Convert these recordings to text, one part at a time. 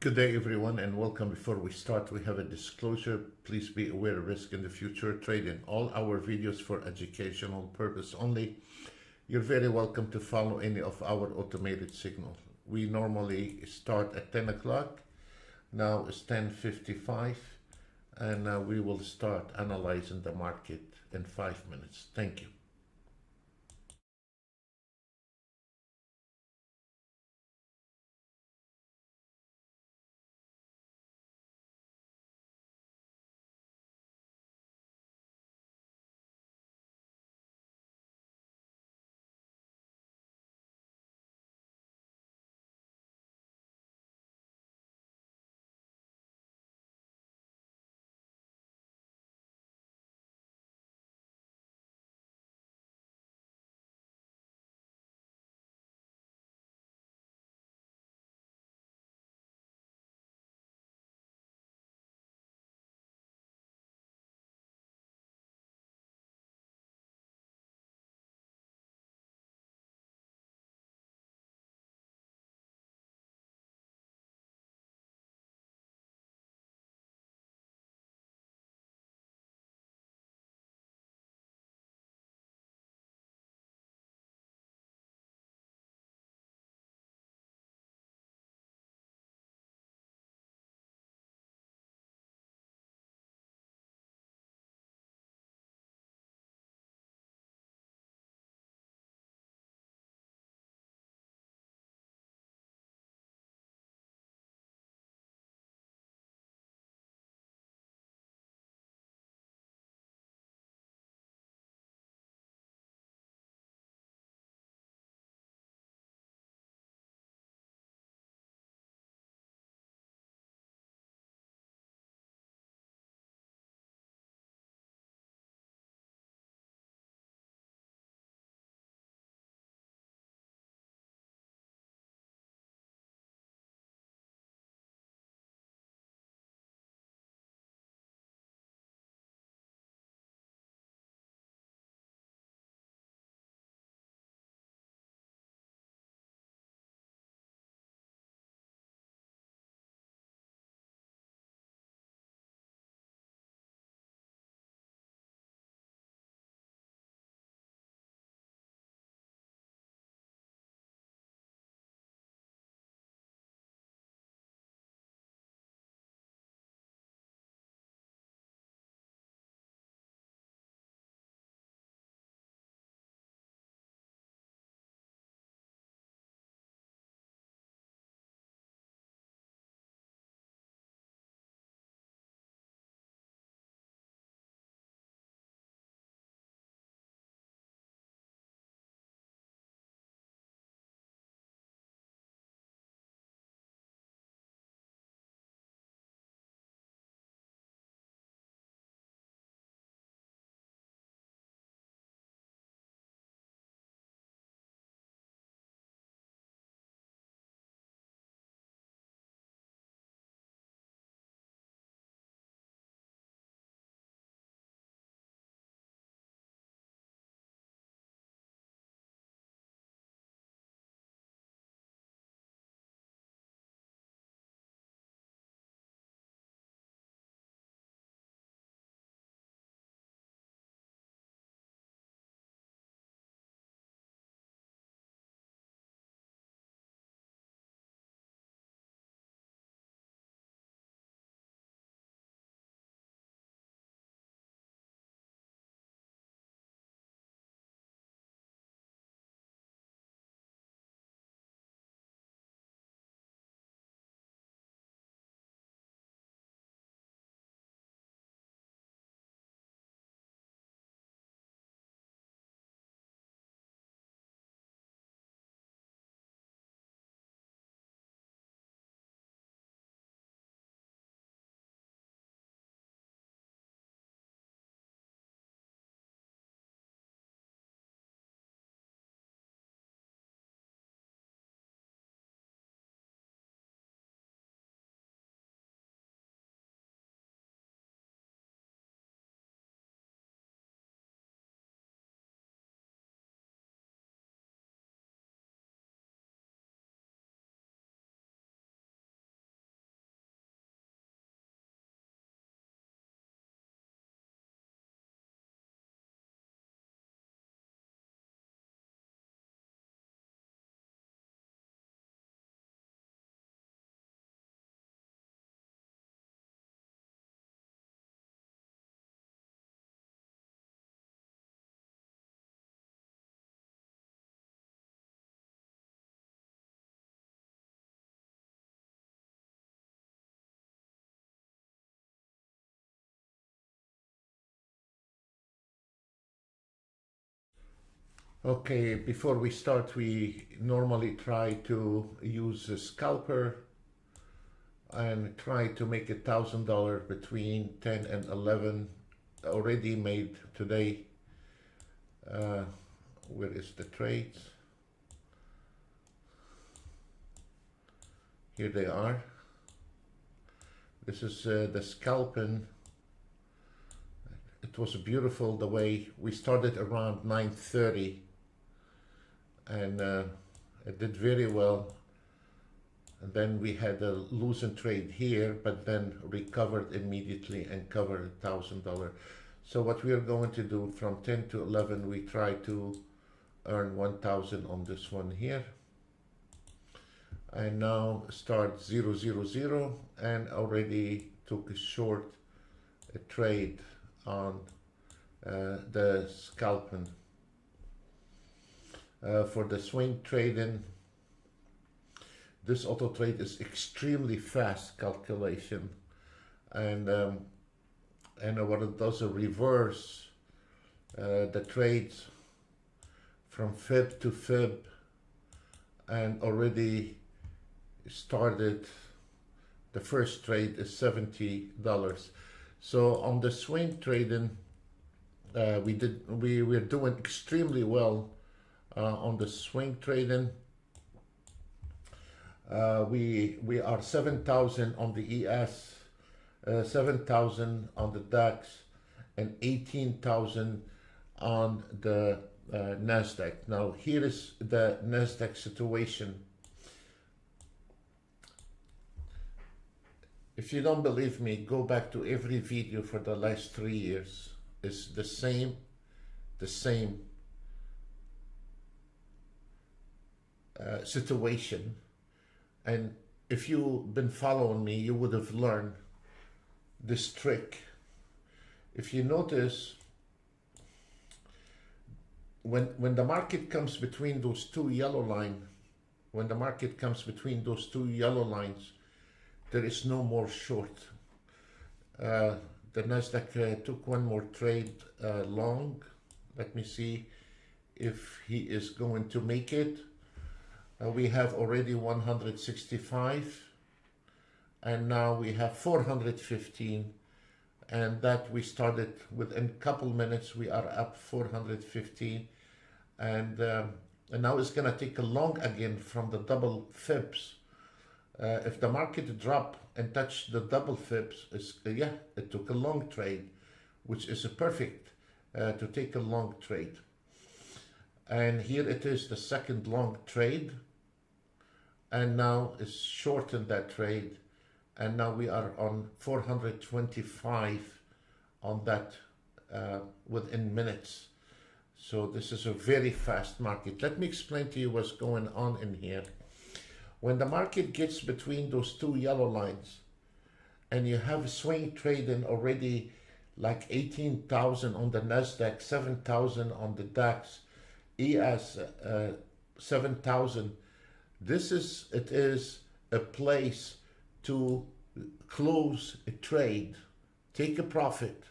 Good day, everyone, and welcome. Before we start, we have a disclosure. Please be aware of risk in the future trading. All our videos for educational purpose only. You're very welcome to follow any of our automated signal. We normally start at 10 o'clock. Now it's 10:55, and we will start analyzing the market in 5 minutes. Thank you. Okay, before we start, we normally try to use a scalper and try to make $1,000 between 10 and 11 already made today. Where is the trades? Here they are. This is the scalping. It was beautiful the way we started around 9:30, and it did very well. And then we had a losing trade here, but then recovered immediately and covered $1,000. So what we are going to do from 10 to 11, we try to earn 1,000 on this one here. I now start 000 and already took a short trade on the scalping. For the swing trading, this auto trade is extremely fast calculation, and what it does, it reverse the trades from fib to fib, and already started. The first trade is $70. So on the swing trading, we're doing extremely well on the swing trading. We are 7,000 on the ES, 7,000 on the DAX, and 18,000 on the NASDAQ. Now here is the NASDAQ situation. If you don't believe me, go back to every video for the last 3 years. It's the same situation. And if you've been following me, you would have learned this trick. If you notice, when the market comes between those two yellow lines, there is no more short. The NASDAQ took one more trade long. Let me see if he is going to make it. We have already 165, and now we have 415, and that we started within a couple minutes. We are up 415, and now it's going to take a long again from the double fibs. If the market drop and touch the double fibs, it took a long trade, which is perfect to take a long trade. And here it is, the second long trade. And now it's shortened that trade, and now we are on 425 on that within minutes. So this is a very fast market. Let me explain to you what's going on in here. When the market gets between those two yellow lines, and you have swing trading already like 18,000 on the NASDAQ, 7,000 on the DAX, ES 7,000. It is a place to close a trade, take a profit,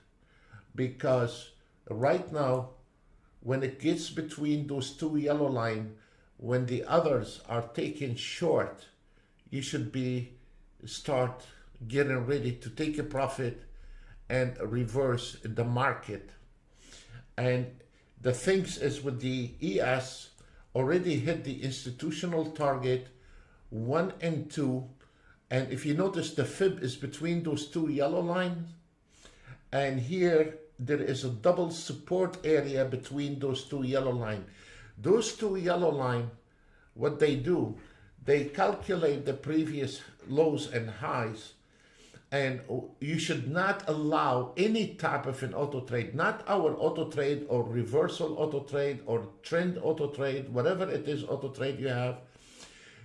because right now, when it gets between those two yellow lines, when the others are taken short, you should start getting ready to take a profit and reverse the market. And the things is with the ES, already hit the institutional target 1 and 2, and if you notice, the fib is between those two yellow lines, and here there is a double support area between those two yellow lines. Those two yellow lines, what they do, they calculate the previous lows and highs, and you should not allow any type of an auto trade, not our auto trade or reversal auto trade or trend auto trade, whatever it is auto trade you have,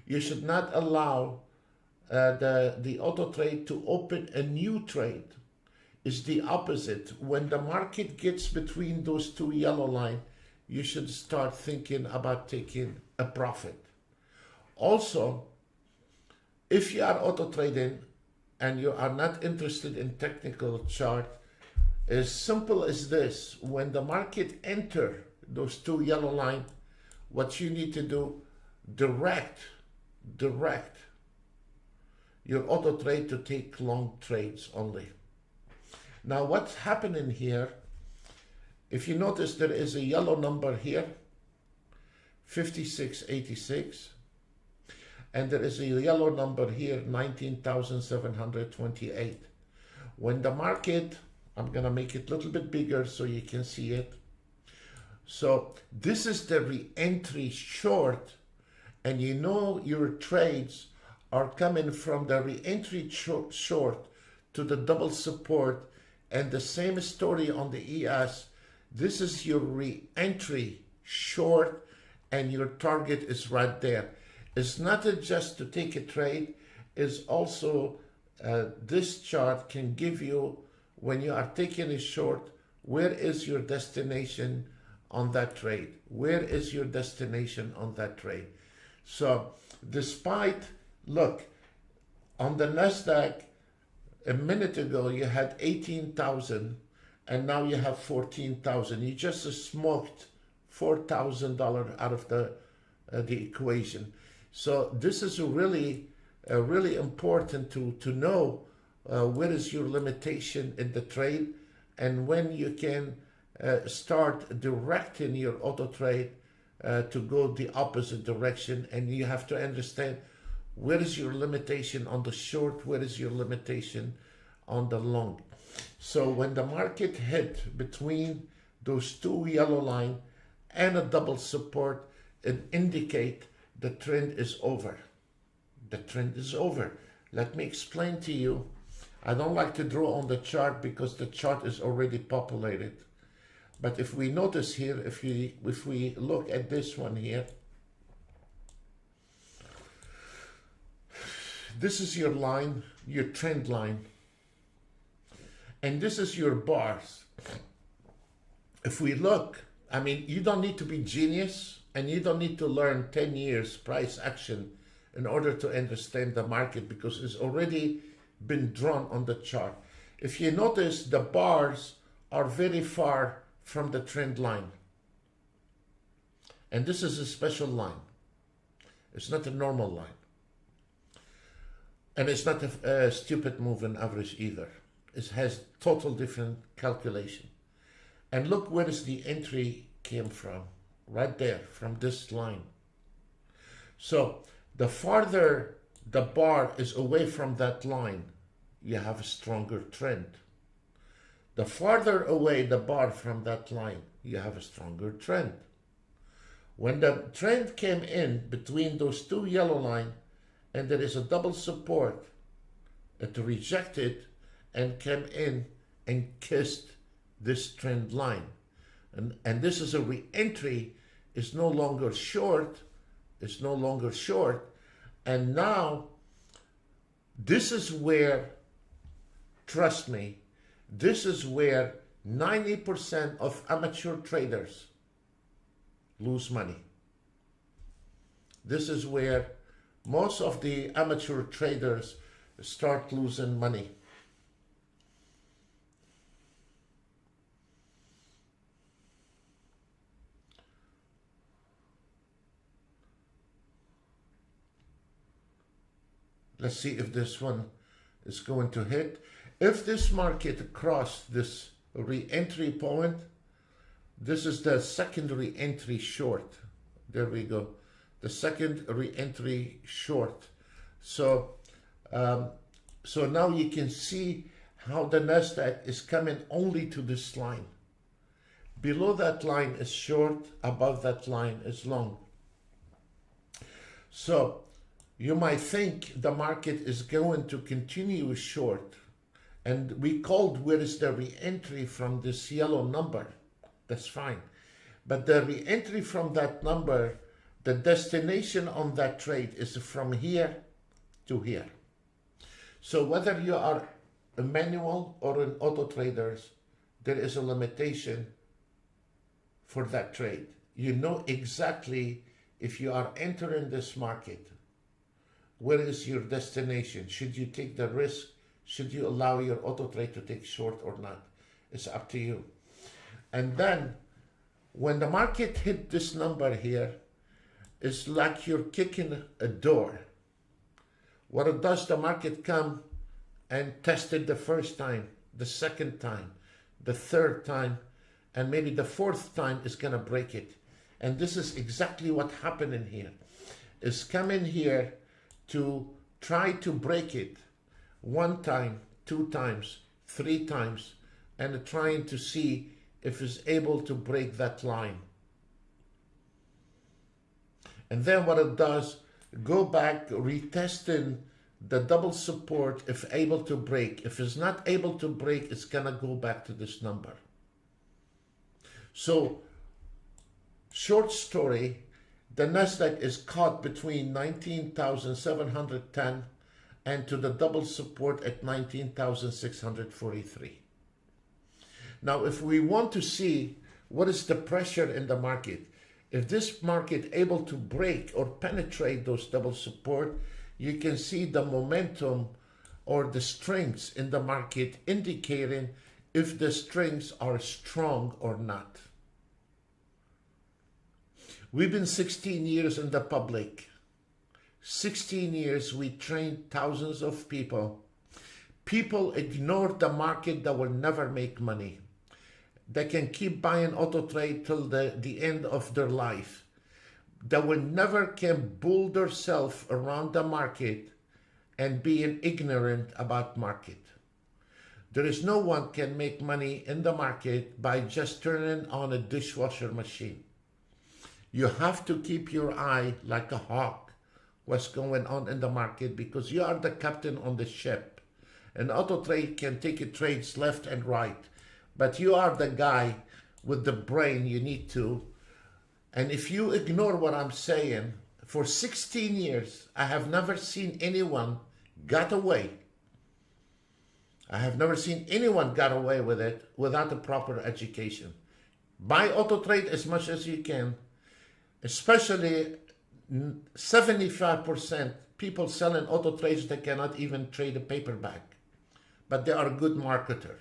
you should not allow the auto trade to open a new trade. It's the opposite. When the market gets between those two yellow lines, you should start thinking about taking a profit. Also, if you are auto trading and you are not interested in technical chart, as simple as this: when the market enter those two yellow lines, what you need to do, direct your auto trade to take long trades only. Now what's happening here, if you notice there is a yellow number here, 5686, and there is a yellow number here, 19,728. When the market, I'm gonna make it a little bit bigger so you can see it. So this is the re-entry short, and you know your trades are coming from the re-entry short to the double support, and the same story on the ES. This is your re-entry short, and your target is right there. It's not just to take a trade, it's also this chart can give you, when you are taking a short, where is your destination on that trade? Where is your destination on that trade? So despite, look, on the NASDAQ, a minute ago you had 18,000 and now you have 14,000. You just smoked $4,000 out of the equation. So this is really important to know where is your limitation in the trade, and when you can start directing your auto trade to go the opposite direction. And you have to understand where is your limitation on the short, where is your limitation on the long. So when the market hit between those two yellow lines and a double support, it indicate the trend is over. The trend is over. Let me explain to you. I don't like to draw on the chart because the chart is already populated. But if we notice here, if we look at this one here, this is your line, your trend line, and this is your bars. If we look, I mean, you don't need to be genius, and you don't need to learn 10 years price action in order to understand the market, because it's already been drawn on the chart. If you notice, the bars are very far from the trend line. And this is a special line. It's not a normal line. And it's not a stupid moving average either. It has total different calculation. And look where is the entry came from. Right there, from this line. So the farther the bar is away from that line, you have a stronger trend. The farther away the bar from that line, you have a stronger trend. When the trend came in between those two yellow lines and there is a double support, it rejected and came in and kissed this trend line. And this is a re-entry. It's no longer short. It's no longer short. And now, this is where, trust me, this is where 90% of amateur traders lose money. This is where most of the amateur traders start losing money. Let's see if this one is going to hit. If this market crossed this re-entry point, this is the second re-entry short. There we go. The second re-entry short. So, so now you can see how the NASDAQ is coming only to this line. Below that line is short, above that line is long. So you might think the market is going to continue short, and we called where is the re-entry from this yellow number. That's fine. But the re-entry from that number, the destination on that trade is from here to here. So whether you are a manual or an auto trader, there is a limitation for that trade. You know exactly if you are entering this market, where is your destination? Should you take the risk? Should you allow your auto trade to take short or not? It's up to you. And then when the market hit this number here, is like you're kicking a door. What it does, the market come and test it the first time, the second time, the third time, and maybe the fourth time is going to break it. And this is exactly what happened in here. Is come in here to try to break it one time, two times, three times, and trying to see if it's able to break that line. And then what it does, go back, retesting the double support if able to break. If it's not able to break, it's gonna go back to this number. So, short story, the Nasdaq is caught between 19,710 and to the double support at 19,643. Now, if we want to see what is the pressure in the market, if this market able to break or penetrate those double support, you can see the momentum or the strengths in the market indicating if the strengths are strong or not. We've been 16 years in the public. 16 years we trained thousands of people. People ignore the market that will never make money. They can keep buying Autotrade till the end of their life. They will never can bull themselves around the market and being ignorant about market. There is no one can make money in the market by just turning on a dishwasher machine. You have to keep your eye like a hawk what's going on in the market, because you are the captain on the ship. An Autotrade can take your trades left and right, but you are the guy with the brain you need to. And if you ignore what I'm saying, for 16 years, I have never seen anyone got away. I have never seen anyone got away with it without a proper education. Buy Autotrade as much as you can, especially 75% people selling Autotrades that cannot even trade a paperback, but they are a good marketer.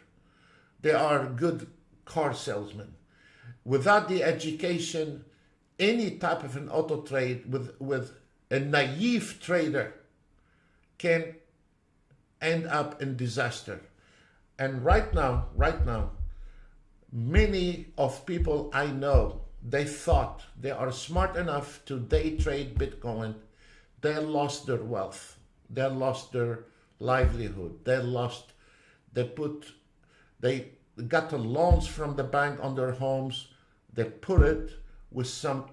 They are good car salesmen. Without the education, any type of an auto trade with a naive trader can end up in disaster. And right now, many of people I know, they thought they are smart enough to day trade Bitcoin. They lost their wealth. They lost their livelihood. They got the loans from the bank on their homes. They put it with some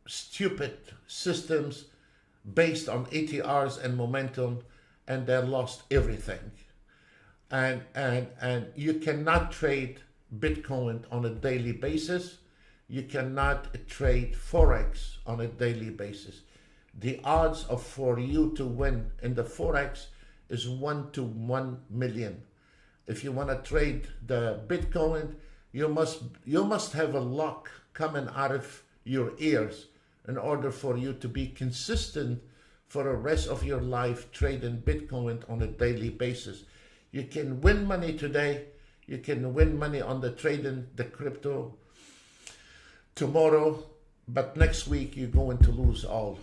stupid systems based on ATRs and momentum, and they lost everything. And you cannot trade Bitcoin on a daily basis. You cannot trade Forex on a daily basis. The odds for you to win in the Forex is 1 to 1 million. If you want to trade the Bitcoin, you must have a luck coming out of your ears in order for you to be consistent for the rest of your life trading Bitcoin on a daily basis. You can win money today. You can win money on the trading the crypto tomorrow, but next week you're going to lose all,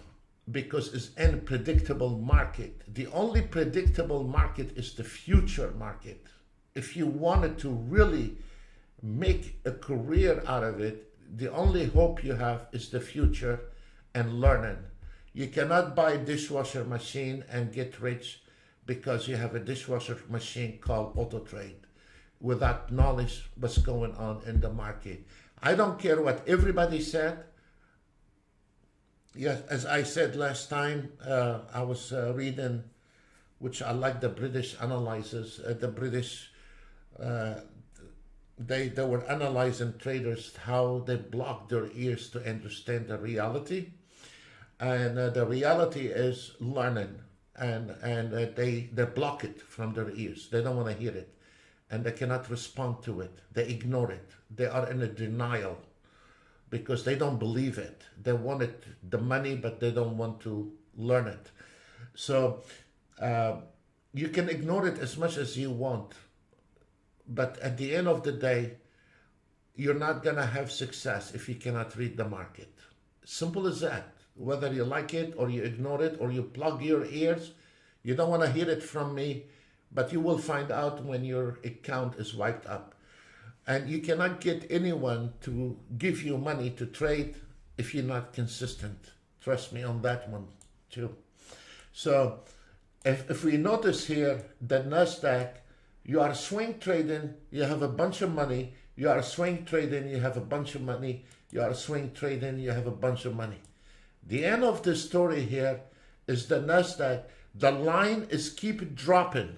because it's an unpredictable market. The only predictable market is the future market. If you wanted to really make a career out of it, the only hope you have is the future and learning. You cannot buy a dishwasher machine and get rich because you have a dishwasher machine called Autotrade without knowledge what's going on in the market. I don't care what everybody said. Yes, as I said last time, I was reading, which I like the British analyzers, the British, they were analyzing traders, how they block their ears to understand the reality. And the reality is learning, and they block it from their ears. They don't want to hear it, and they cannot respond to it. They ignore it. They are in a denial because they don't believe it. They want it, the money, but they don't want to learn it. So you can ignore it as much as you want, but at the end of the day, you're not going to have success if you cannot read the market. Simple as that. whether you like it or you ignore it or you plug your ears. You don't want to hear it from me, but you will find out when your account is wiped up. And you cannot get anyone to give you money to trade if you're not consistent. Trust me on that one too. So if we notice here, the NASDAQ, you are swing trading, you have a bunch of money. You are swing trading, you have a bunch of money. You are swing trading, you have a bunch of money. The end of the story here is the NASDAQ, the line is keep dropping.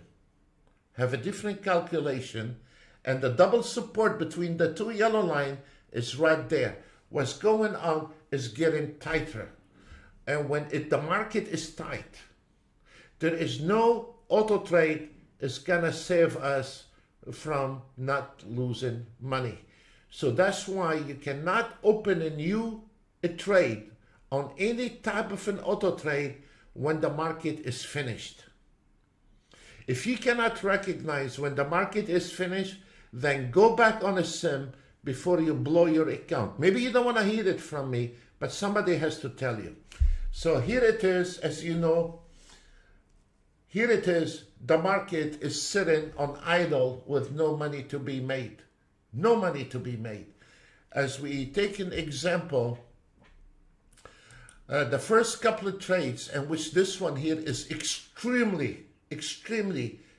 Have a different calculation, and the double support between the two yellow line is right there. What's going on is getting tighter. And when the market is tight, there is no auto trade is gonna save us from not losing money. So that's why you cannot open a trade on any type of an auto trade when the market is finished. If you cannot recognize when the market is finished, then go back on a sim before you blow your account. Maybe you don't want to hear it from me, but somebody has to tell you. So here it is, as you know, here it is, the market is sitting on idle with no money to be made. No money to be made. As we take an example, the first couple of trades, and which this one here is extremely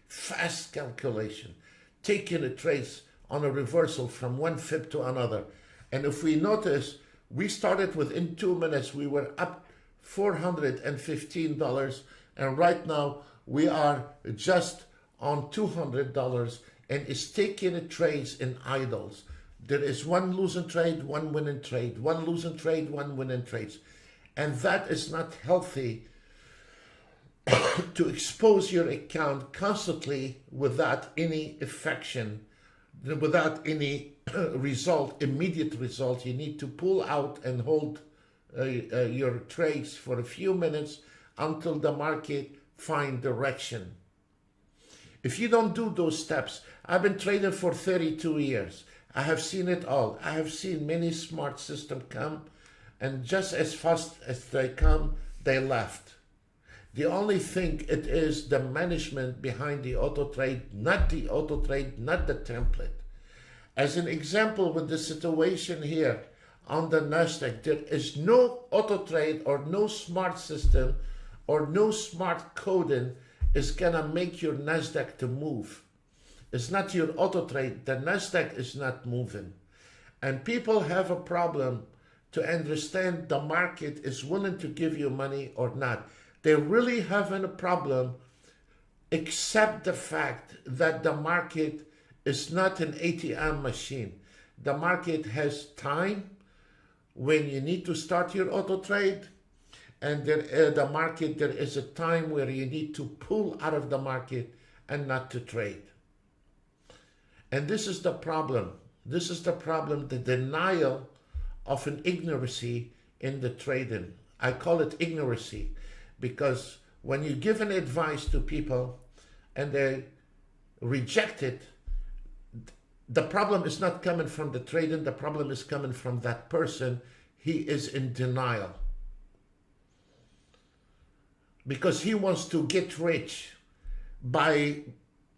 fast calculation, taking a trades on a reversal from one fib to another. And if we notice, we started within 2 minutes, we were up $415, and right now we are just on $200, and it's taking trades in idles. There is one losing trade, one winning trade, one losing trade, one winning trades. And that is not healthy to expose your account constantly without any affection, without any result, immediate result. You need to pull out and hold your trades for a few minutes until the market find direction. If you don't do those steps, I've been trading for 32 years. I have seen it all. I have seen many smart systems come, and just as fast as they come, they left. The only thing it is the management behind the auto trade, not the auto trade, not the template. As an example, with the situation here on the NASDAQ, there is no auto trade or no smart system or no smart coding is gonna make your NASDAQ to move. It's not your auto trade. The NASDAQ is not moving. And people have a problem to understand the market is willing to give you money or not. They really having a problem, except the fact that the market is not an ATM machine. The market has time when you need to start your auto trade, and the market, there is a time where you need to pull out of the market and not to trade. And this is the problem. This is the problem, the denial of an ignorancy in the trading. I call it ignorancy because when you give an advice to people and they reject it, the problem is not coming from the trading, the problem is coming from that person. He is in denial because he wants to get rich by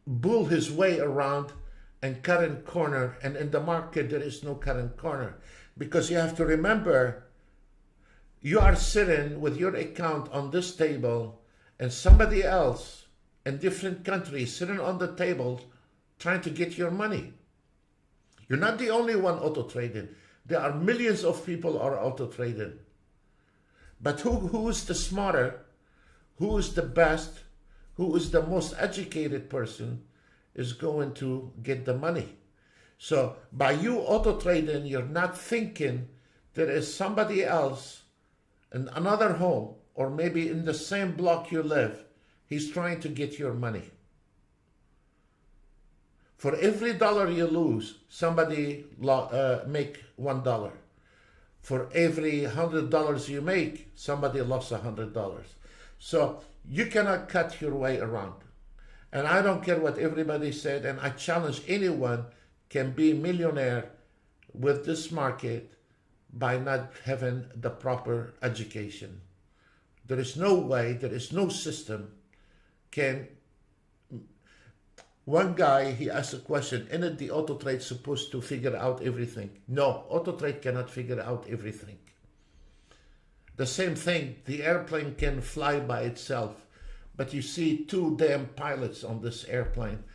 bull his way around and cutting corner, and in the market there is no cutting corner, because you have to remember you are sitting with your account on this table and somebody else in different countries sitting on the table trying to get your money. You're not the only one auto trading. There are millions of people are auto trading. But who is the smarter, who is the best, who is the most educated person is going to get the money. So by you auto trading, you're not thinking there is somebody else in another home or maybe in the same block you live. He's trying to get your money. For every dollar you lose, somebody make $1. For every $100 you make, somebody lost $100. So you cannot cut your way around. And I don't care what everybody said, and I challenge anyone can be a millionaire with this market by not having the proper education. There is no way, there is no system can. One guy, he asked a question, isn't the Autotrade supposed to figure out everything? No, Autotrade cannot figure out everything. The same thing, the airplane can fly by itself, but you see two damn pilots on this airplane,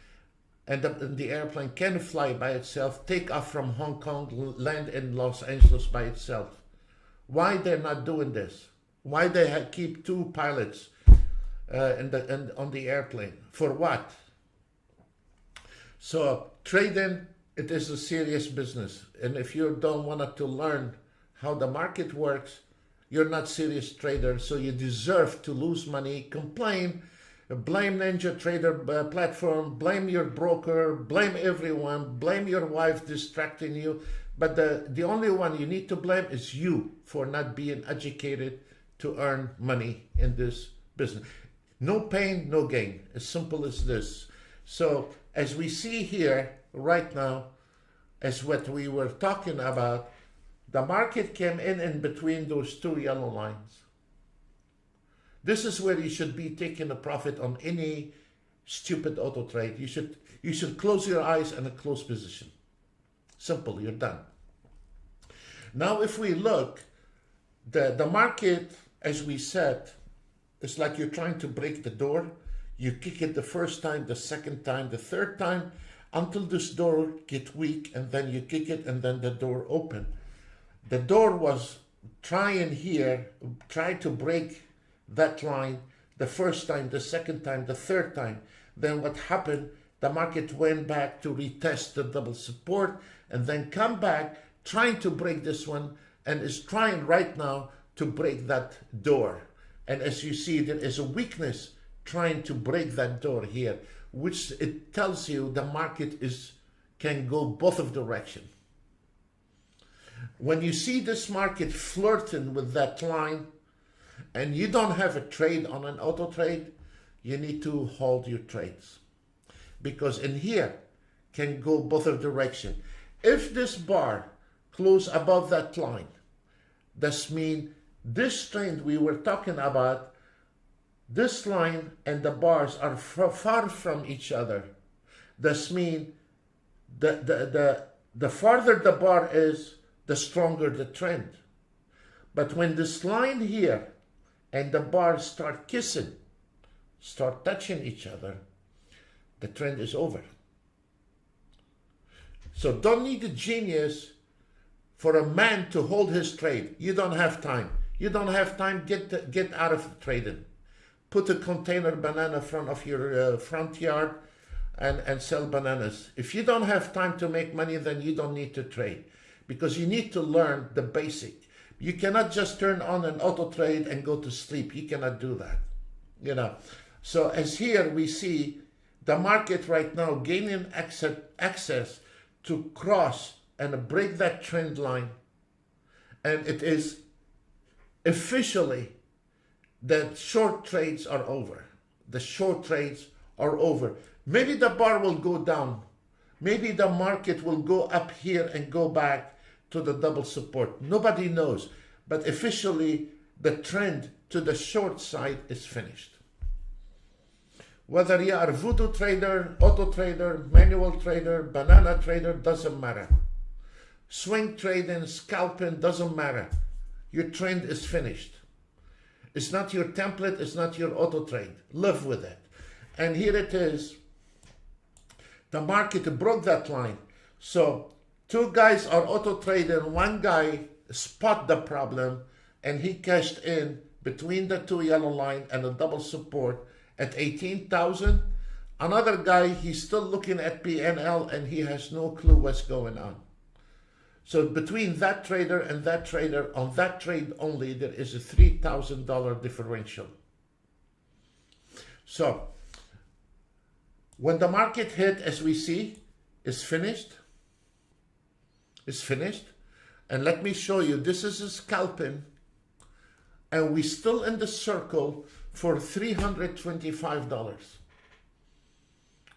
and the airplane can fly by itself, take off from Hong Kong, land in Los Angeles by itself. Why they're not doing this? Why they keep two pilots on the airplane? For what? So trading, it is a serious business. And if you don't want to learn how the market works, you're not serious trader. So you deserve to lose money, complain, blame NinjaTrader platform, blame your broker, blame everyone, blame your wife distracting you. But the only one you need to blame is you for not being educated to earn money in this business. No pain, no gain. As simple as this. So as we see here right now, as what we were talking about, the market came in between those two yellow lines. This is where you should be taking a profit on any stupid auto trade. You should close your eyes and a close position. Simple, you're done. Now if we look, the market, as we said, it's like you're trying to break the door. You kick it the first time, the second time, the third time, until this door gets weak, and then you kick it, and then the door open. The door was trying here, try to break that line the first time, the second time, the third time. Then what happened? The market went back to retest the double support, and then come back trying to break this one, and is trying right now to break that door. And as you see, there is a weakness trying to break that door here, which it tells you the market can go both of direction. When you see this market flirting with that line and you don't have a trade on an auto trade, you need to hold your trades, because in here can go both of direction. If this bar close above that line, this means this trend we were talking about, this line and the bars are far from each other. This means the farther the bar is, the stronger the trend. But when this line here and the bars start kissing, start touching each other, the trend is over. So don't need a genius for a man to hold his trade. You don't have time. You don't have time, get out of trading. Put a container banana in front of your front yard and sell bananas. If you don't have time to make money, then you don't need to trade, because you need to learn the basic. You cannot just turn on an auto trade and go to sleep. You cannot do that, you know. So as here we see the market right now gaining access to cross and break that trend line, and it is officially that short trades are over. The short trades are over. Maybe the bar will go down. Maybe the market will go up here and go back to the double support. Nobody knows. But officially, the trend to the short side is finished. Whether you are a voodoo trader, auto trader, manual trader, banana trader, doesn't matter. Swing trading, scalping, doesn't matter. Your trend is finished. It's not your template, it's not your auto trade. Live with it. And here it is. The market broke that line. So two guys are auto trading. One guy spot the problem and he cashed in between the two yellow line and the double support at 18,000. Another guy, he's still looking at PNL and he has no clue what's going on. So between that trader and that trader, on that trade only, there is a $3,000 differential. So when the market hit, as we see, is finished. It's finished. And let me show you, this is a scalping, and we're still in the circle for $325.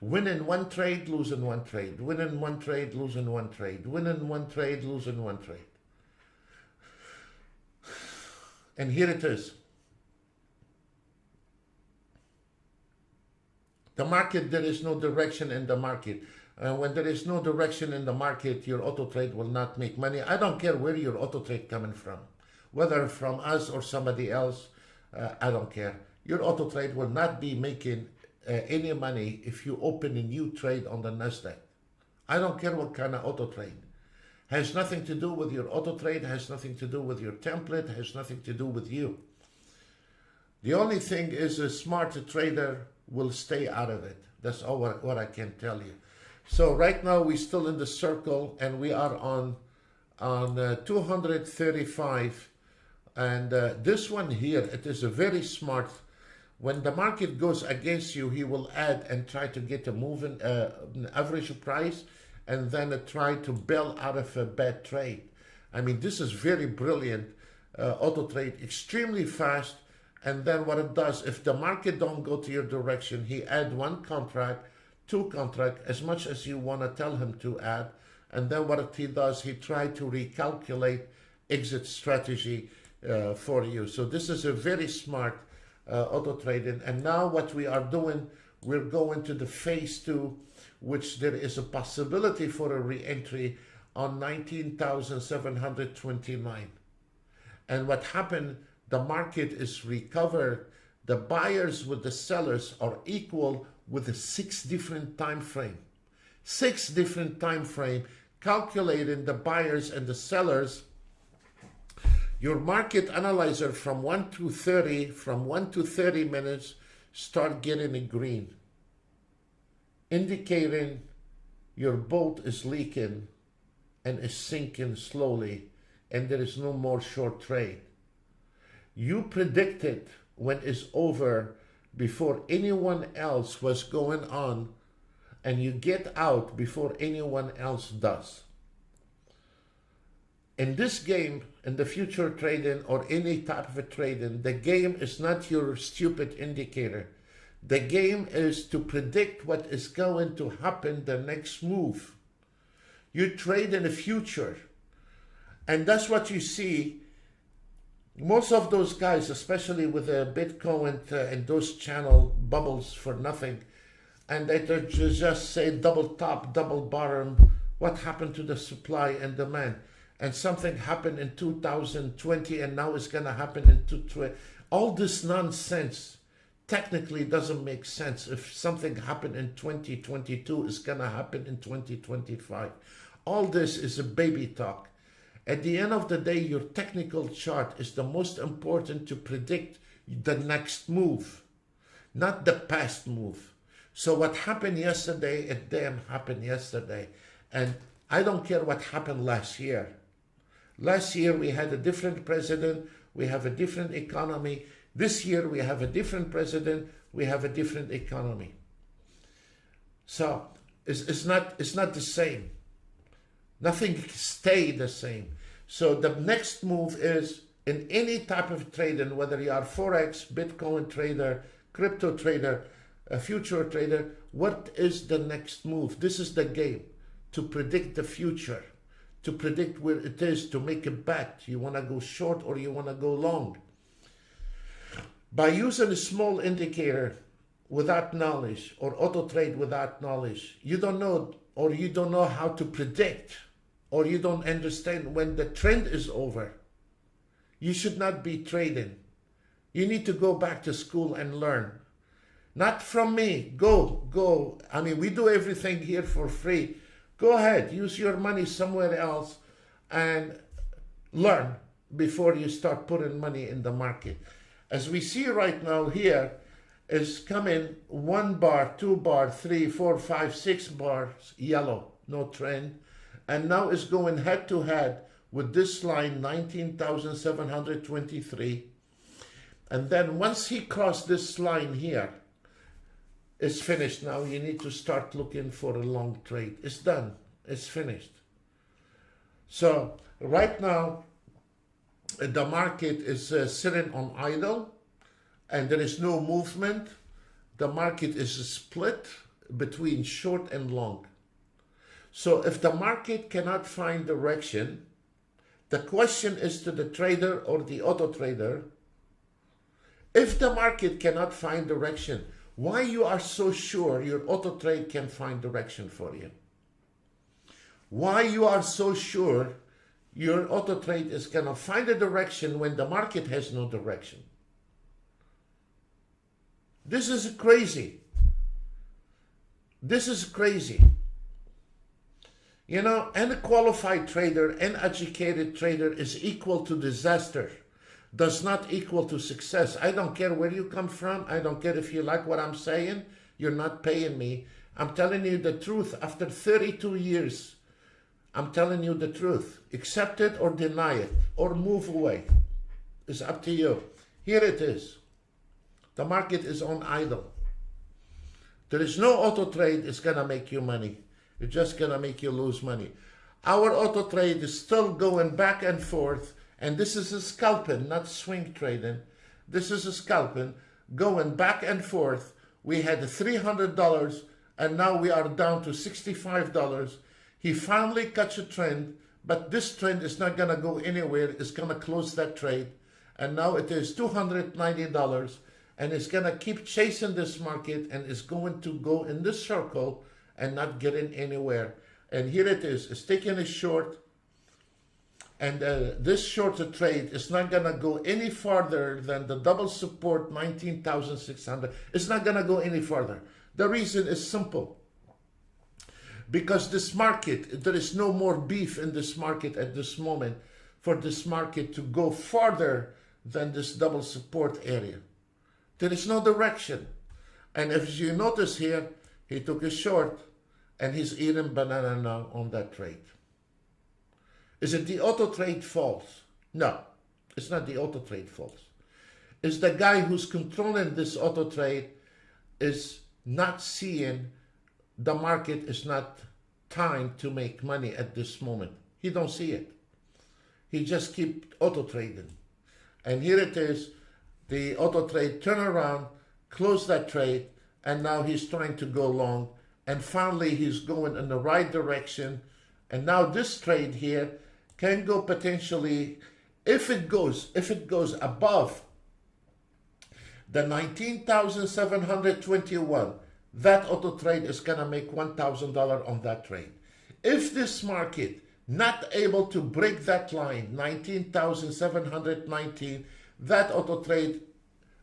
Winning one trade, losing one trade. Winning one trade, losing one trade. Winning one trade, losing one trade. And here it is. The market, there is no direction in the market. When there is no direction in the market, your auto trade will not make money. I don't care where your auto trade coming from, whether from us or somebody else. I don't care. Your auto trade will not be making any money if you open a new trade on the Nasdaq. I don't care what kind of auto trade. Has nothing to do with your auto trade, has nothing to do with your template, has nothing to do with you. The only thing is a smart trader will stay out of it. That's all what I can tell you. So right now we're still in the circle and we are on 235. And this one here, it is a very smart. When the market goes against you, he will add and try to get a moving an average price, and then try to bail out of a bad trade. I mean, this is very brilliant auto trade, extremely fast. And then what it does, if the market don't go to your direction, he add one contract, two contract, as much as you want to tell him to add. And then what he does, he try to recalculate exit strategy for you. So this is a very smart auto trading. And now what we are doing, we're going to the phase 2, which there is a possibility for a re-entry on 19,729. And what happened, the market is recovered. The buyers with the sellers are equal with a 6 different time frame. 6 different time frame, calculating the buyers and the sellers. Your market analyzer from 1 to 30, from 1 to 30 minutes, start getting a green, indicating your boat is leaking and is sinking slowly, and there is no more short trade. You predicted when it's over before anyone else was going on, and you get out before anyone else does. In this game, in the future trading or any type of a trading, the game is not your stupid indicator. The game is to predict what is going to happen the next move. You trade in the future. And that's what you see. Most of those guys, especially with the Bitcoin and those channel bubbles for nothing, and they just say double top, double bottom, what happened to the supply and demand? And something happened in 2020 and now it's going to happen in 2020. All this nonsense technically doesn't make sense. If something happened in 2022, it's going to happen in 2025. All this is a baby talk. At the end of the day, your technical chart is the most important to predict the next move, not the past move. So what happened yesterday, it damn happened yesterday. And I don't care what happened last year. Last year, we had a different president. We have a different economy. This year, we have a different president. We have a different economy. So it's not the same. Nothing stayed the same. So the next move is in any type of trading, whether you are Forex, Bitcoin trader, crypto trader, a future trader, what is the next move? This is the game, to predict the future, to predict where it is, to make a bet. You want to go short or you want to go long. By using a small indicator without knowledge, or auto trade without knowledge, you don't know, or you don't know how to predict, or you don't understand when the trend is over. You should not be trading. You need to go back to school and learn. Not from me. Go. I mean, we do everything here for free. Go ahead, use your money somewhere else and learn before you start putting money in the market. As we see right now here, is coming 1 bar, 2 bar, 3, 4, 5, 6 bars, yellow, no trend. And now it's going head to head with this line, 19,723. And then once he crossed this line here, it's finished now. You need to start looking for a long trade. It's done. It's finished. So right now, the market is sitting on idle and there is no movement. The market is split between short and long. So if the market cannot find direction, The question is to the trader or the auto trader, if the market cannot find direction, why you are so sure your auto trade can find direction for you? Why you are so sure your auto trade is going to find a direction when the market has no direction? This is crazy. This is crazy. You know, any qualified trader, an educated trader is equal to disaster, does not equal to success. I don't care where you come from. I don't care if you like what I'm saying. You're not paying me. I'm telling you the truth. After 32 years, I'm telling you the truth. Accept it or deny it or move away. It's up to you. Here it is. The market is on idle. There is no auto trade is going to make you money. It's just going to make you lose money. Our auto trade is still going back and forth. And this is a scalping, not swing trading. This is a scalping going back and forth. We had $300 and now we are down to $65. He finally catch a trend, but this trend is not going to go anywhere. It's going to close that trade. And now it is $290. And it's going to keep chasing this market and it's going to go in this circle and not getting anywhere. And here it is. It's taking a short. And this shorter trade is not going to go any farther than the double support 19,600. It's not going to go any farther. The reason is simple. Because this market, there is no more beef in this market at this moment for this market to go farther than this double support area. There is no direction. And if you notice here, he took a short and he's eating banana now on that trade. Is it the auto trade false? No, it's not the auto trade false. It's the guy who's controlling this auto trade is not seeing the market is not time to make money at this moment. He don't see it. He just keep auto trading. And here it is. The auto trade turn around, close that trade, and now he's trying to go long. And finally, he's going in the right direction. And now this trade here can go potentially, if it goes above the 19,721, that auto trade is going to make $1,000 on that trade. If this market not able to break that line, 19,719, that auto trade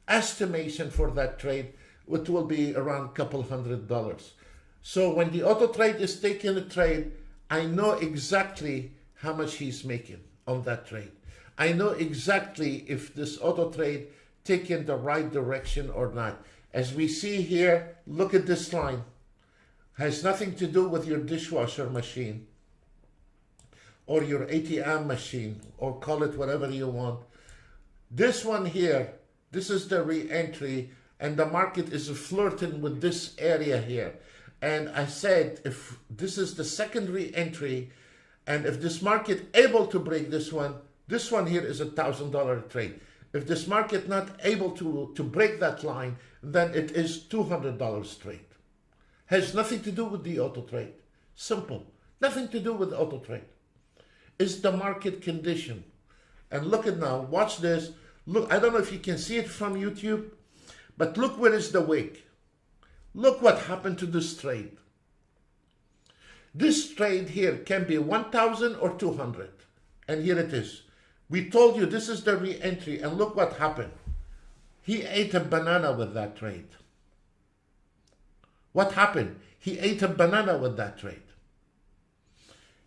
estimation for that trade, it will be around a couple $100. So when the auto trade is taking a trade, I know exactly how much he's making on that trade. I know exactly if this auto trade taking the right direction or not. As we see here, look at this line. Has nothing to do with your dishwasher machine or your ATM machine, or call it whatever you want. This one here, this is the re-entry, and the market is flirting with this area here. And I said, if this is the second re-entry, and if this market able to break this one here is $1,000 trade. If this market not able to break that line, then it is $200 trade. Has nothing to do with the auto trade. Simple. Nothing to do with auto trade. It's the market condition. And look at now, watch this. Look, I don't know if you can see it from YouTube, but look where is the wick. Look what happened to this trade. This trade here can be 1,000 or 200. And here it is. We told you this is the re-entry, and look what happened. He ate a banana with that trade. What happened? He ate a banana with that trade.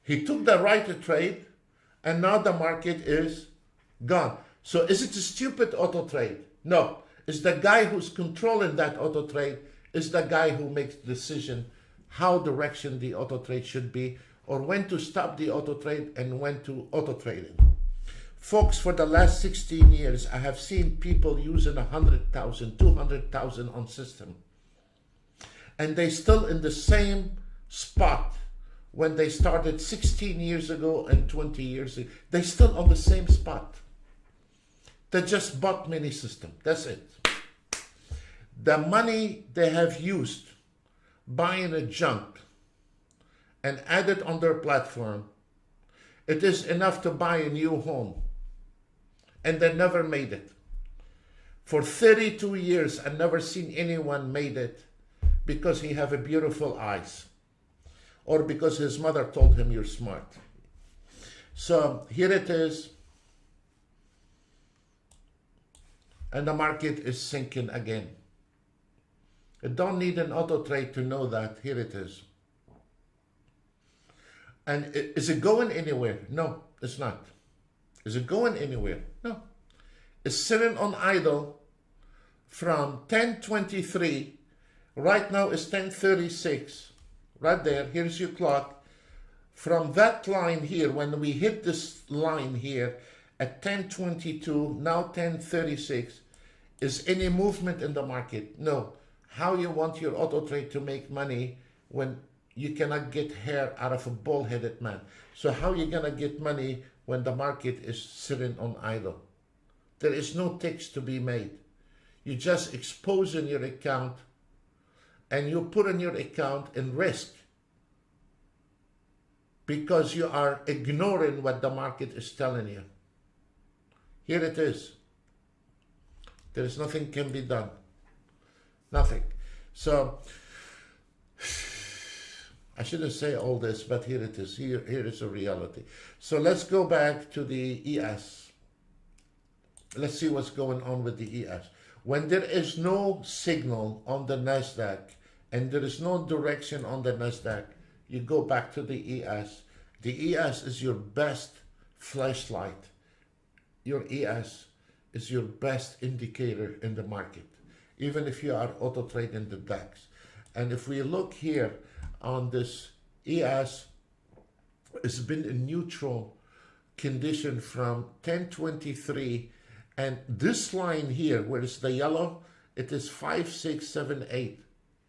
He took the right trade, and now the market is gone. So is it a stupid auto trade? No. It's the guy who's controlling that auto trade is the guy who makes the decision how direction the auto trade should be, or when to stop the auto trade and when to auto trading. Folks, for the last 16 years, I have seen people using 100,000, 200,000 on system. And they still in the same spot when they started 16 years ago and 20 years ago. They still on the same spot. They just bought mini system. That's it. The money they have used buying a junk and added on their platform It is enough to buy a new home. And they never made it. For 32 years, I never seen anyone made it because he have a beautiful eyes or because his mother told him you're smart. So here it is. And the market is sinking again. You don't need an auto trade to know that. Here it is. And is it going anywhere? No, it's not. Is it going anywhere? No. It's sitting on idle from 10:23. Right now it's 10:36. Right there. Here's your clock. From that line here, when we hit this line here at 10:22, now 10:36, is any movement in the market? No. How you want your auto trade to make money when you cannot get hair out of a bald-headed man? So how are you gonna get money when the market is sitting on idle? There is no ticks to be made. You just expose in your account and you put in your account in risk because you are ignoring what the market is telling you. Here it is. There is nothing can be done. Nothing. So I shouldn't say all this, but here it is. Here is a reality. So let's go back to the ES. Let's see what's going on with the ES. When there is no signal on the NASDAQ and there is no direction on the NASDAQ, you go back to the ES. The ES is your best flashlight. Your ES is your best indicator in the market, even if you are auto trading the DAX. And if we look here on this ES, it's been a neutral condition from 10:23, and this line here, where it's the yellow, it is 5, 6, 7, 8.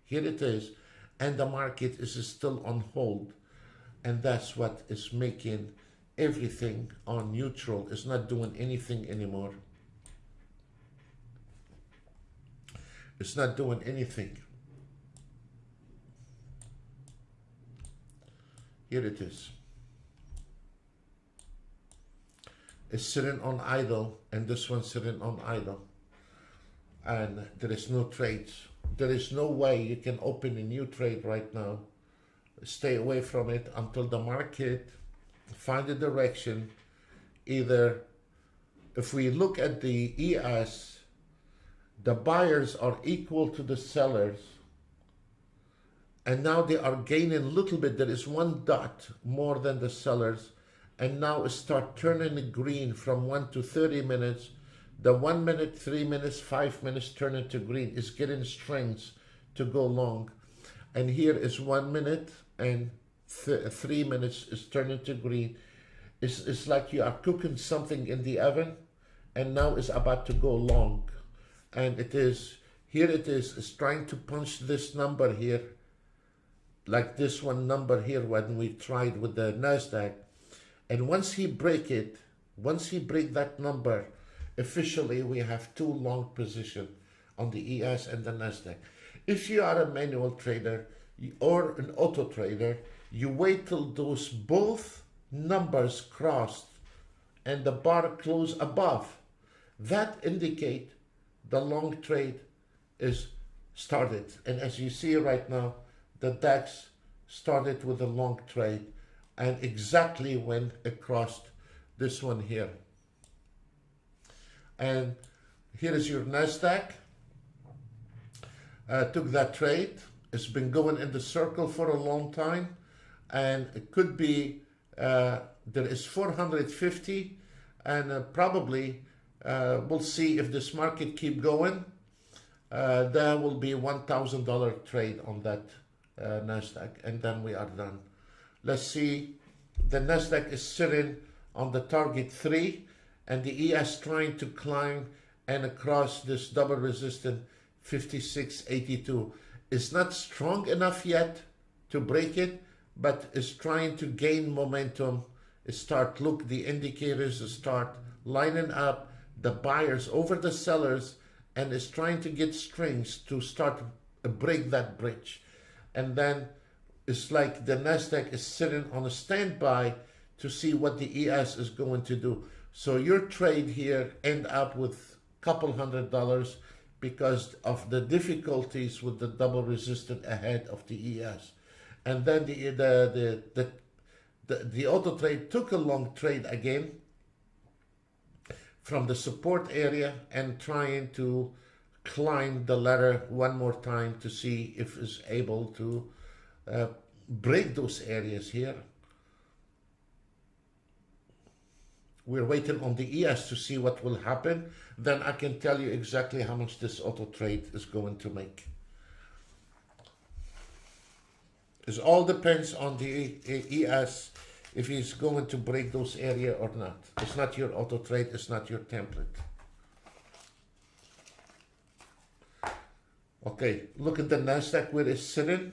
Here it is, and the market is still on hold, and that's what is making everything on neutral. It's not doing anything anymore. It's not doing anything. Here it is. It's sitting on idle, and this one's sitting on idle. And there is no trades. There is no way you can open a new trade right now. Stay away from it until the market find a direction. Either, if we look at the ES, the buyers are equal to the sellers, and now they are gaining a little bit. There is one dot more than the sellers, and now it start turning green from 1 to 30 minutes. The 1 minute, 3 minutes, 5 minutes turning to green. It's getting strengths to go long. And here is 1 minute and 3 minutes is turning to green. It's like you are cooking something in the oven, and now it's about to go long. And it is, here it is, it's trying to punch this number here, like this one number here when we tried with the NASDAQ. And once he break it, once he break that number, officially we have two long position on the ES and the NASDAQ. If you are a manual trader or an auto trader, you wait till those both numbers crossed and the bar close above. That indicate the long trade is started. And as you see right now, the DAX started with a long trade, and exactly when it crossed this one here. And here is your NASDAQ. Took that trade. It's been going in the circle for a long time, and it could be there is 450, and probably we'll see if this market keep going. There will be $1,000 trade on that NASDAQ, and then we are done. Let's see. The NASDAQ is sitting on the target 3, and the ES trying to climb and across this double resistance 56.82. It's not strong enough yet to break it, but it's trying to gain momentum. Look, the indicators start lining up, the buyers over the sellers, and it's trying to get strings to start break that bridge. And then it's like the NASDAQ is sitting on a standby to see what the ES is going to do. So your trade here end up with a couple $100 because of the difficulties with the double resistance ahead of the ES. And then the auto trade took a long trade again from the support area and trying to climb the ladder one more time to see if it's able to break those areas here. We're waiting on the ES to see what will happen. Then I can tell you exactly how much this auto trade is going to make. It all depends on the ES, if he's going to break those areas or not. It's not your auto trade, it's not your template. Okay, look at the NASDAQ where it's sitting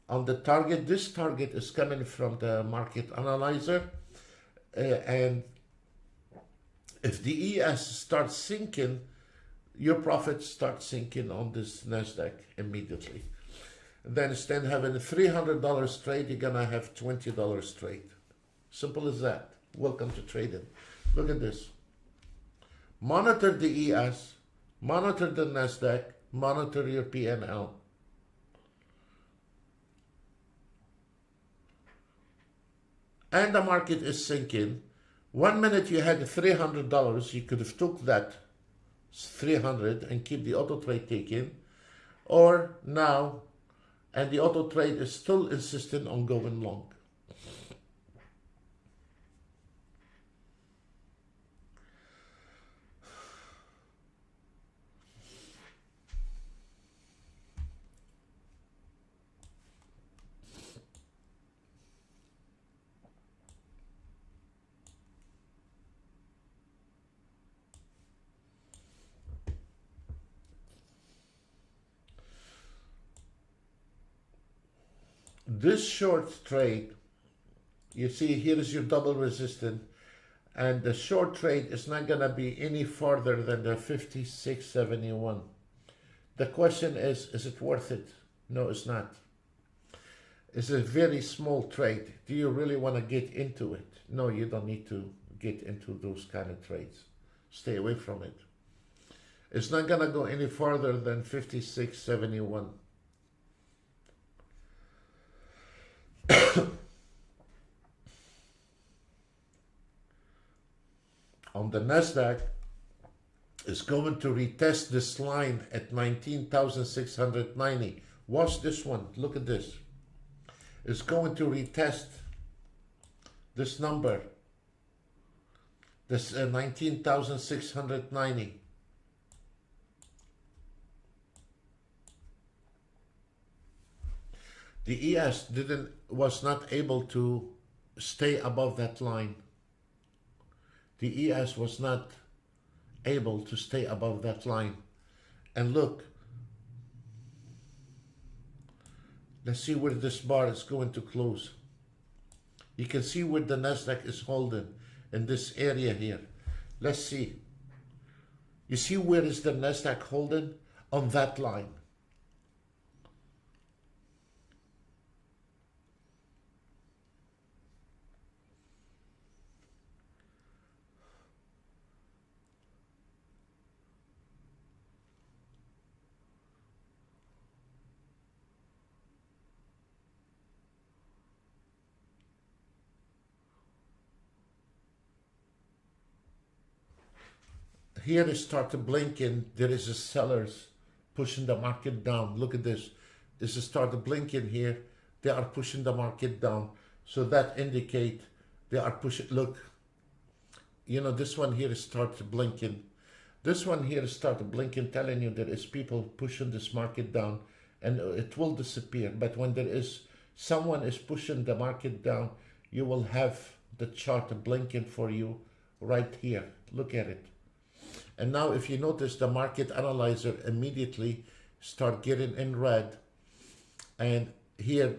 on the target. This target is coming from the market analyzer. And if the ES starts sinking, your profits start sinking on this NASDAQ immediately. Then instead of having a $300 trade, you're gonna have $20 trade. Simple as that. Welcome to trading. Look at this. Monitor the ES, monitor the NASDAQ, monitor your PNL. And the market is sinking. 1 minute you had $300, you could have took that 300 and keep the auto trade taken, or now, and the auto trade is still insisting on going long. This short trade, you see here is your double resistance, and the short trade is not going to be any farther than the 56.71. The question is it worth it? No, it's not. It's a very small trade. Do you really want to get into it? No, you don't need to get into those kind of trades. Stay away from it. It's not going to go any farther than 56.71. On the NASDAQ, is going to retest this line at 19,690. Watch this one. Look at this. It's going to retest this number, this 19,690. The ES was not able to stay above that line. The ES was not able to stay above that line. And look, let's see where this bar is going to close. You can see where the NASDAQ is holding in this area here. Let's see. You see where is the NASDAQ holding? On that line. Here it starts blinking. There is a sellers pushing the market down. Look at this. This is started blinking here. They are pushing the market down. So that indicate they are pushing. Look, you know, this one here starts blinking. This one here started blinking, telling you there is people pushing this market down, and it will disappear. But when there is someone is pushing the market down, you will have the chart blinking for you right here. Look at it. And now if you notice, the market analyzer immediately start getting in red. And here,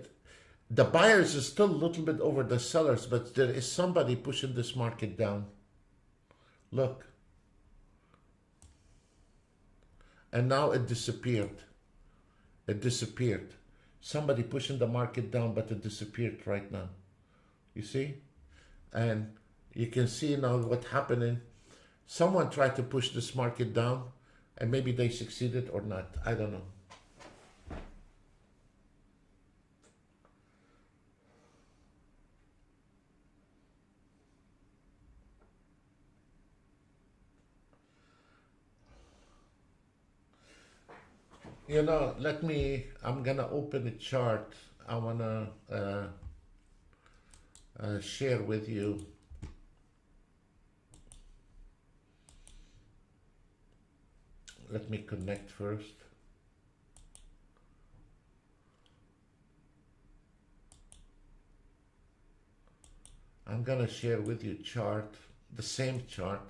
the buyers is still a little bit over the sellers, but there is somebody pushing this market down. Look. And now it disappeared. It disappeared. Somebody pushing the market down, but it disappeared right now. You see? And you can see now what's happening. Someone tried to push this market down, and maybe they succeeded or not. I don't know. You know, I'm gonna open a chart. I wanna share with you. Let me connect first. I'm gonna share with you chart, the same chart.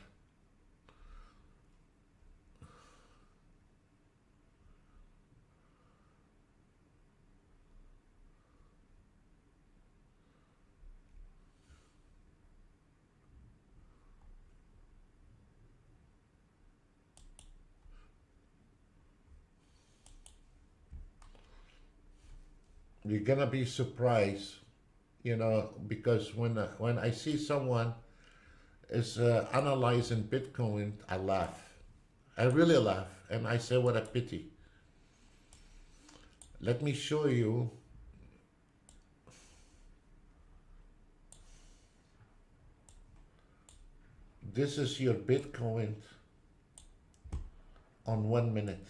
You're gonna be surprised, you know, because when I see someone is analyzing Bitcoin, I laugh. I really laugh, and I say, what a pity. Let me show you. This is your Bitcoin on 1 minute.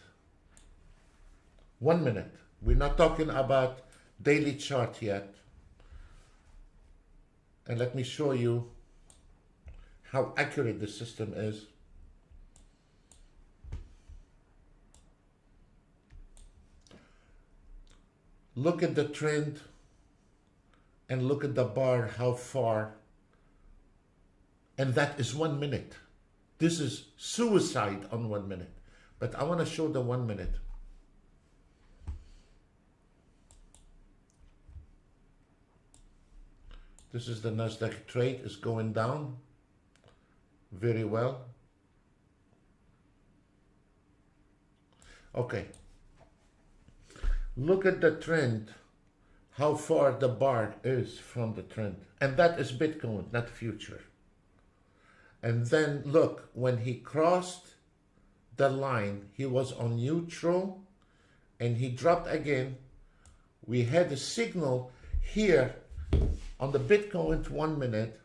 1 minute. We're not talking about daily chart yet. And let me show you how accurate the system is. Look at the trend and look at the bar, how far. And that is 1 minute. This is suicide on 1 minute. But I want to show the 1 minute. This is the Nasdaq trade, is going down very well. Okay. Look at the trend, how far the bar is from the trend. And that is Bitcoin, not future. And then look, when he crossed the line, he was on neutral and he dropped again. We had a signal here on the Bitcoin 1 minute.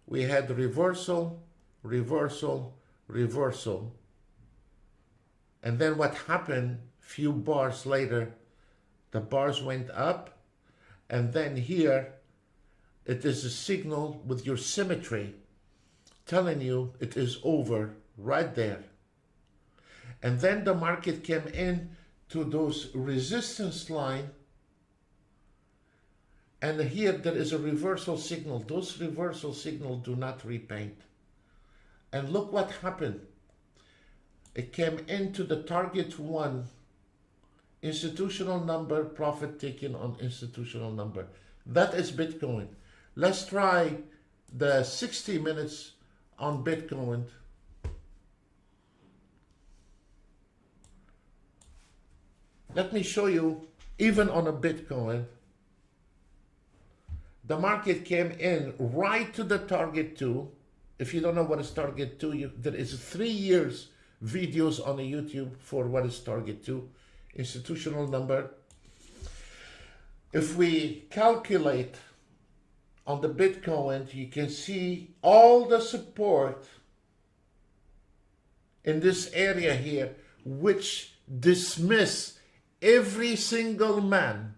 We had reversal, reversal, reversal. And then what happened, few bars later, the bars went up. And then here, it is a signal with your symmetry telling you it is over right there. And then the market came in to those resistance line. And here there is a reversal signal. Those reversal signals do not repaint. And look what happened. It came into the target 1, institutional number, profit taken on institutional number. That is Bitcoin. Let's try the 60 minutes on Bitcoin. Let me show you, even on a Bitcoin, the market came in right to the target 2. If you don't know what is target 2, there is 3 years videos on the YouTube for what is target 2, institutional number. If we calculate on the Bitcoin, you can see all the support in this area here, which dismiss every single man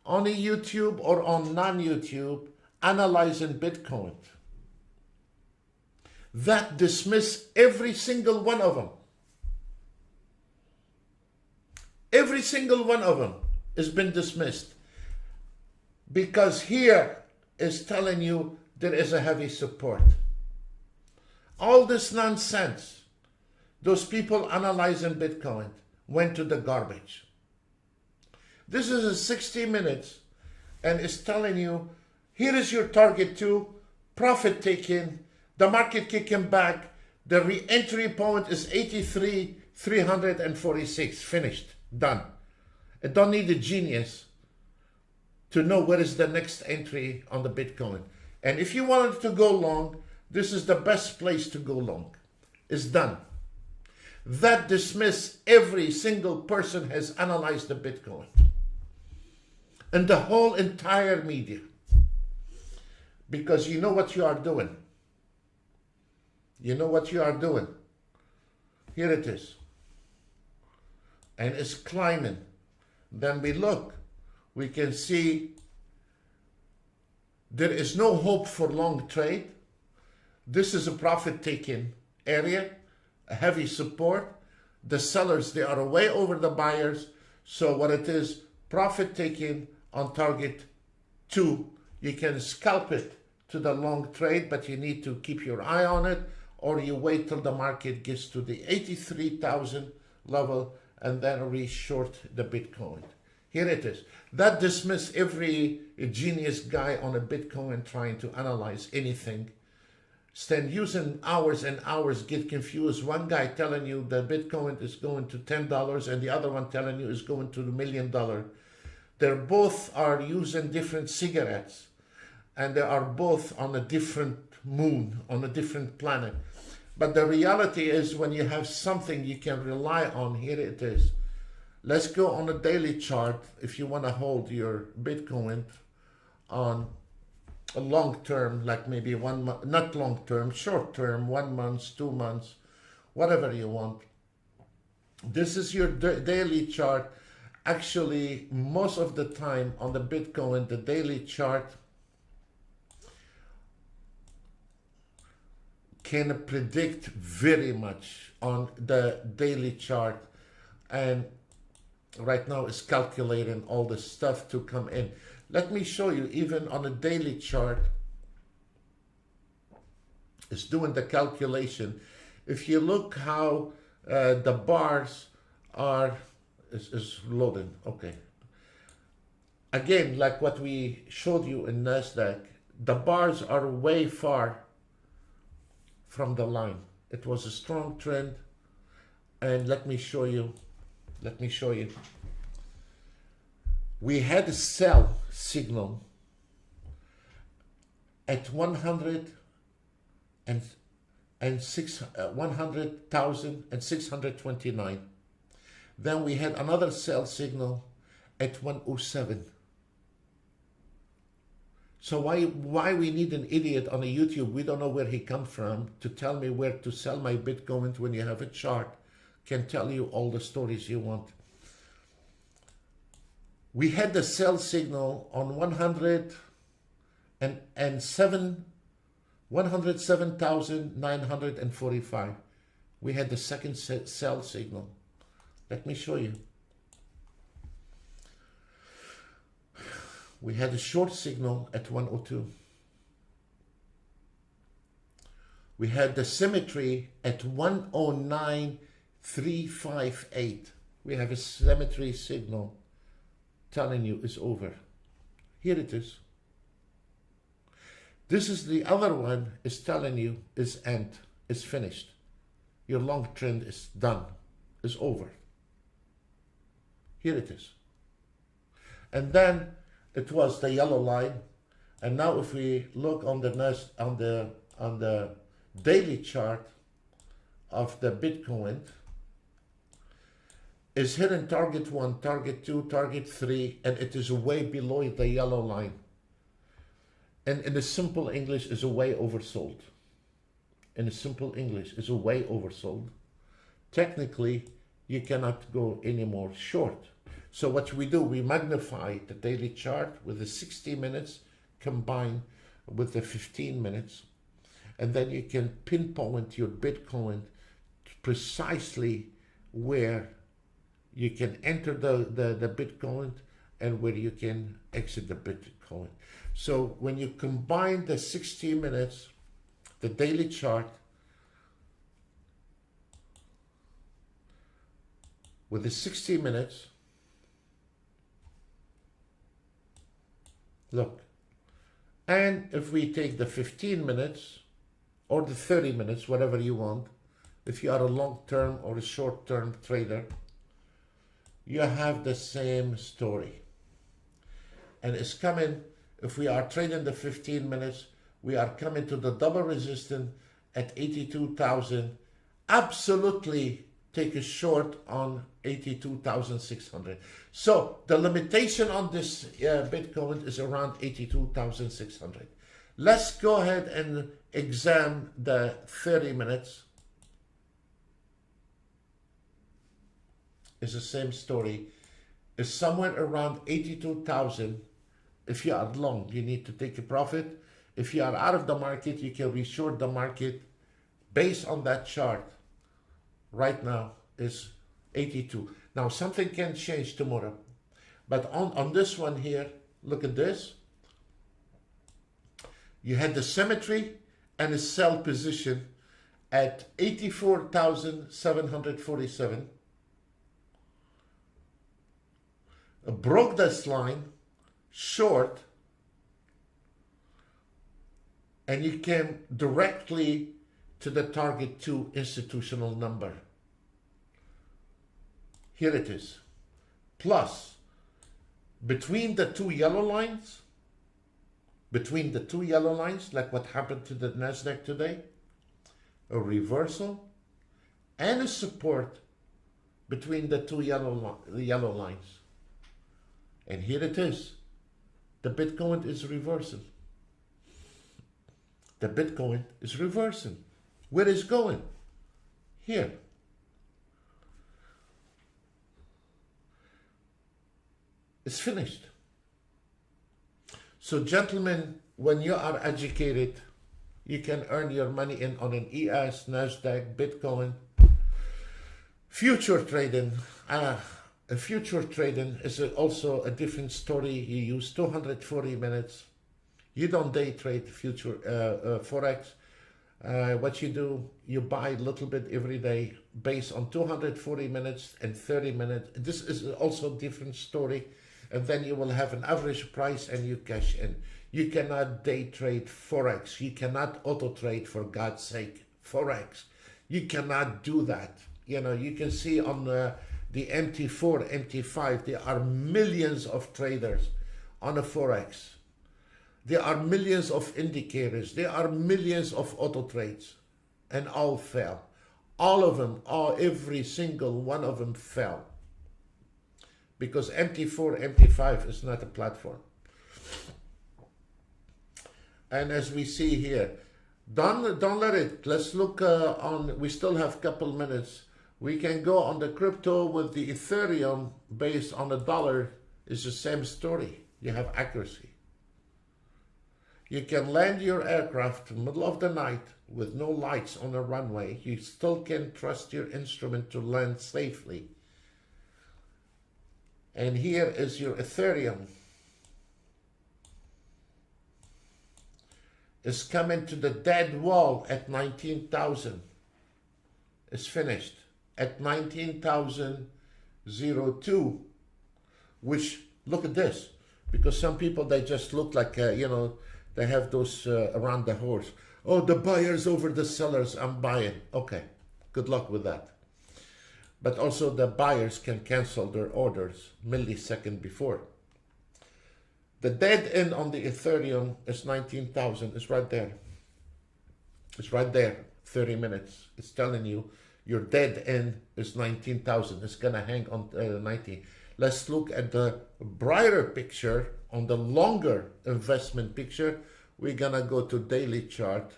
on a YouTube or on non-YouTube analyzing Bitcoin. That dismiss every single one of them. Every single one of them has been dismissed. Because here is telling you there is a heavy support. All this nonsense, those people analyzing Bitcoin, went to the garbage. This is a 60 minutes and it's telling you, here is your target 2, profit taken, the market kicking back, the re-entry point is 83,346, finished, done. I don't need a genius to know what is the next entry on the Bitcoin. And if you wanted to go long, this is the best place to go long. It's done. That dismiss every single person has analyzed the Bitcoin. And the whole entire media. Because you know what you are doing. You know what you are doing. Here it is. And it's climbing. Then we look. We can see there is no hope for long trade. This is a profit-taking area, a heavy support. The sellers, they are way over the buyers. So what it is, profit-taking on target 2. You can scalp it to the long trade, but you need to keep your eye on it, or you wait till the market gets to the 83,000 level and then re-short the Bitcoin. Here it is. That dismiss every genius guy on a Bitcoin trying to analyze anything. Stand using hours and hours, get confused. One guy telling you that Bitcoin is going to $10 and the other one telling you is going to $1 million. They both are using different cigarettes and they are both on a different moon, on a different planet. But the reality is when you have something you can rely on, here it is. Let's go on a daily chart if you want to hold your Bitcoin on a long term, like maybe 1 month, not long term, short term, 1 month, 2 months, whatever you want. This is your daily chart. Actually, most of the time on the Bitcoin, the daily chart can predict very much on the daily chart. And right now it's calculating all the stuff to come in. Let me show you, even on a daily chart, it's doing the calculation. If you look how the bars are, is loading, okay. Again, like what we showed you in NASDAQ, the bars are way far from the line. It was a strong trend, and let me show you. We had a sell signal at 100,629. Then we had another sell signal at 107. So why we need an idiot on a YouTube, we don't know where he come from, to tell me where to sell my Bitcoin when you have a chart, can tell you all the stories you want. We had the sell signal on 107,945. We had the second sell signal. Let me show you. We had a short signal at 102. We had the symmetry at 109,358. We have a symmetry signal telling you it's over. Here it is. This is the other one is telling you is end, is finished. Your long trend is done, is over. Here it is. And then it was the yellow line. And now if we look on the daily chart of the Bitcoin, is hitting target 1, target 2, target 3, and it is way below the yellow line. And in the simple English, is way oversold. In the simple English, is way oversold. Technically, you cannot go any more short. So what we do, we magnify the daily chart with the 60 minutes combined with the 15 minutes. And then you can pinpoint your Bitcoin precisely where you can enter the Bitcoin and where you can exit the Bitcoin. So when you combine the 60 minutes, the daily chart, with the 60 minutes, look, and if we take the 15 minutes or the 30 minutes, whatever you want, if you are a long-term or a short-term trader, you have the same story. And it's coming, if we are trading the 15 minutes, We are coming to the double resistance at 82,000. Absolutely take a short on 82,600. So the limitation on this Bitcoin is around 82,600. Let's go ahead and examine the 30 minutes. It's the same story. It's somewhere around 82,000. If you are long, you need to take a profit. If you are out of the market, you can reshort the market based on that chart. Right now is 82. Now something can change tomorrow. But on this one here, look at this. You had the symmetry and a sell position at 84,747. Broke this line, short, and you came directly to the target 2 institutional number. Here it is. Plus, between the two yellow lines, like what happened to the Nasdaq today, a reversal and a support between the two yellow lines. And here it is. The Bitcoin is reversing. The Bitcoin is reversing. Where is going? Here. It's finished. So gentlemen, when you are educated, you can earn your money on an ES, Nasdaq, Bitcoin. Future trading. Future trading is also a different story. You use 240 minutes. You don't day trade future Forex. What you do, you buy a little bit every day based on 240 minutes and 30 minutes. This is also a different story. And then you will have an average price and you cash in. You cannot day trade Forex. You cannot auto trade, for God's sake, Forex. You cannot do that. You know, you can see on the MT4, MT5, there are millions of traders on a Forex. There are millions of indicators. There are millions of auto trades, and all fell. All of them, every single one of them fell. Because MT4, MT5 is not a platform. And as we see here, don't let it. Let's look on, we still have a couple minutes. We can go on the crypto with the Ethereum based on the dollar. It's the same story. You have accuracy. You can land your aircraft in the middle of the night with no lights on the runway. You still can trust your instrument to land safely. And here is your Ethereum. It's coming to the dead wall at 19,000. It's finished at 19,002, which, look at this, because some people, they just look like, you know, they have those around the horse. Oh, the buyers over the sellers, I'm buying. Okay, good luck with that. But also the buyers can cancel their orders millisecond before. The dead end on the Ethereum is 19,000. It's right there. It's right there. 30 minutes. It's telling you your dead end is 19,000. It's going to hang on 19. Let's look at the brighter picture. On the longer investment picture, we're going to go to daily chart.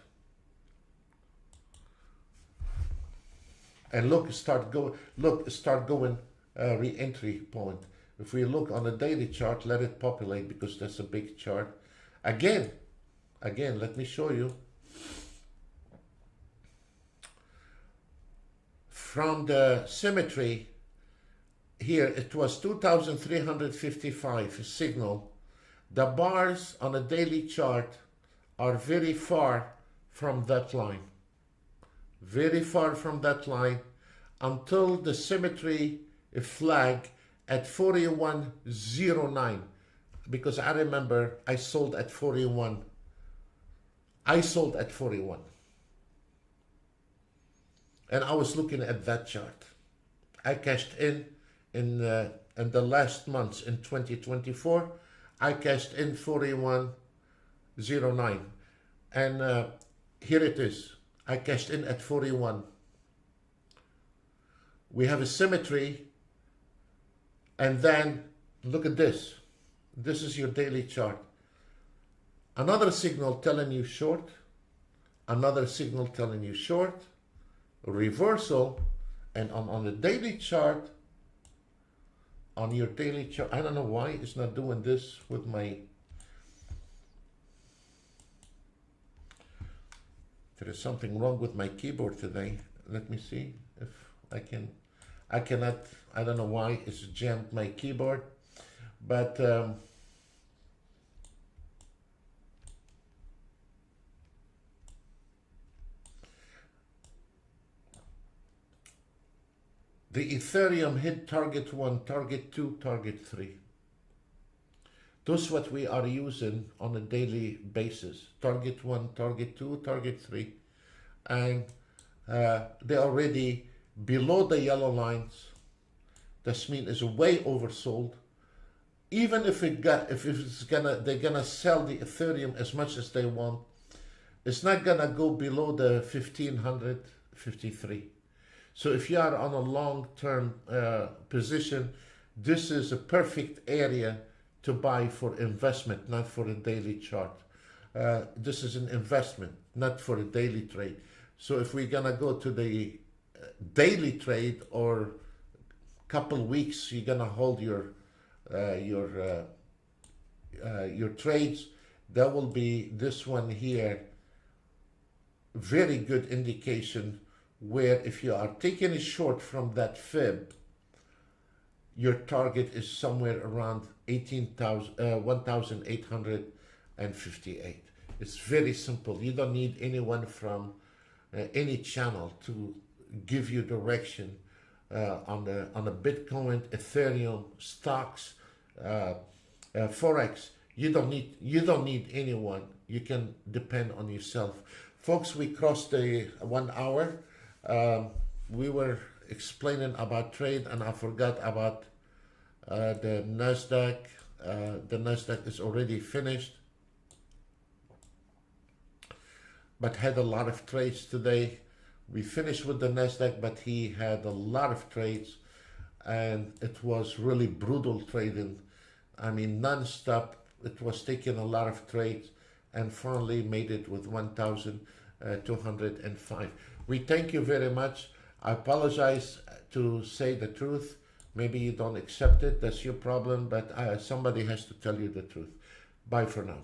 And look, start going re-entry point. If we look on the daily chart, let it populate because that's a big chart. Again, let me show you. From the symmetry, here it was 2,355 signal. The bars on a daily chart are very far from that line. Very far from that line until the symmetry flag at 41.09, because I remember I sold at 41. I sold at 41. And I was looking at that chart. I cashed in the last months in 2024. I cashed in 41.09. And here it is. I cashed in at 41. We have a symmetry, and then look at this. This is your daily chart. Another signal telling you short, another signal telling you short, reversal, and on the daily chart, on your daily chart, I don't know why it's not doing this with my, there is something wrong with my keyboard today. Let me see if I cannot, I don't know why it's jammed my keyboard, but the Ethereum hit target 1, target 2, target 3. Those what we are using on a daily basis. Target 1, target 2, target 3. And they're already below the yellow lines. This means it's way oversold. Even if they're gonna sell the Ethereum as much as they want, it's not gonna go below the 1553. So if you are on a long-term position, this is a perfect area to buy for investment, not for a daily chart. This is an investment, not for a daily trade. So if we're gonna go to the daily trade or couple weeks, you're gonna hold your trades. That will be this one here. Very good indication where if you are taking a short from that fib, your target is somewhere around 1,858. It's very simple. You don't need anyone from any channel to give you direction on the Bitcoin, Ethereum, stocks, Forex. You don't need anyone. You can depend on yourself. Folks, we crossed the 1 hour. We were explaining about trade, and I forgot about the NASDAQ. The NASDAQ is already finished, but had a lot of trades today. We finished with the NASDAQ, but he had a lot of trades, and it was really brutal trading. I mean, non-stop. It was taking a lot of trades, and finally made it with 1,205. We thank you very much. I apologize to say the truth. Maybe you don't accept it. That's your problem, but somebody has to tell you the truth. Bye for now.